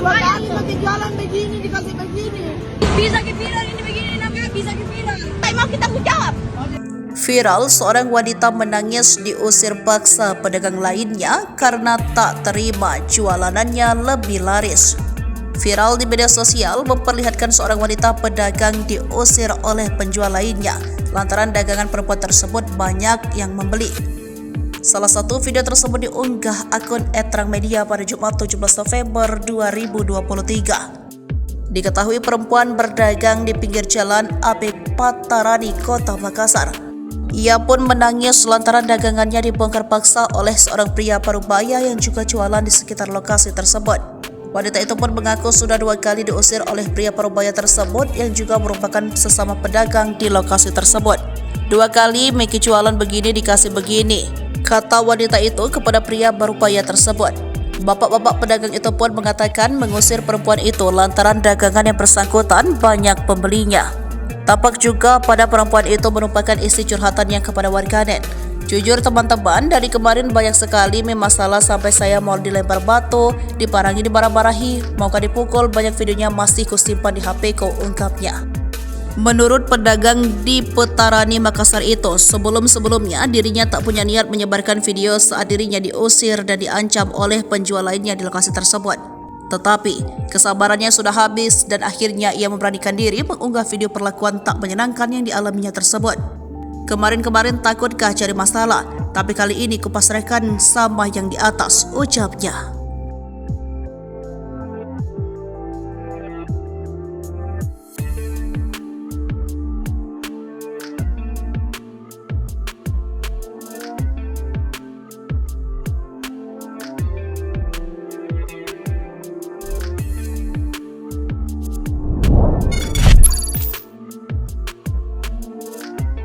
Dua kali lagi jalan begini, dikasih begini. Bisa kepikiran ini begini namanya, bisa kepikiran. Mau kita jawab. Viral, seorang wanita menangis diusir paksa pedagang lainnya karena tak terima jualanannya lebih laris. Viral di media sosial memperlihatkan seorang wanita pedagang diusir oleh penjual lainnya lantaran dagangan perempuan tersebut banyak yang membeli. Salah satu video tersebut diunggah akun @terangmedia pada Jumat 17 November 2023. Diketahui perempuan berdagang di pinggir jalan AP Patarani, Kota Makassar. Ia pun menangis lantaran dagangannya dibongkar paksa oleh seorang pria parubaya yang juga jualan di sekitar lokasi tersebut. Wanita itu pun mengaku sudah 2 kali diusir oleh pria parubaya tersebut yang juga merupakan sesama pedagang di lokasi tersebut. 2 kali Meki jualan begini dikasih begini, kata wanita itu kepada pria parubaya tersebut. Bapak-bapak pedagang itu pun mengatakan mengusir perempuan itu lantaran dagangan yang bersangkutan banyak pembelinya. Tampak juga pada perempuan itu merupakan isi curhatannya kepada warganet. Jujur teman-teman, dari kemarin banyak sekali masalah sampai saya mau dilempar batu, diparangi, dimarah-marahi, maukah dipukul, banyak videonya masih kusimpan di HP ku, ungkapnya. Menurut pedagang di Petarani Makassar itu, sebelum-sebelumnya dirinya tak punya niat menyebarkan video saat dirinya diusir dan diancam oleh penjual lainnya di lokasi tersebut. Tetapi, kesabarannya sudah habis dan akhirnya ia memberanikan diri mengunggah video perlakuan tak menyenangkan yang dialaminya tersebut. Kemarin-kemarin takutkah cari masalah, tapi kali ini kupasrahkan sama yang di atas, ucapnya.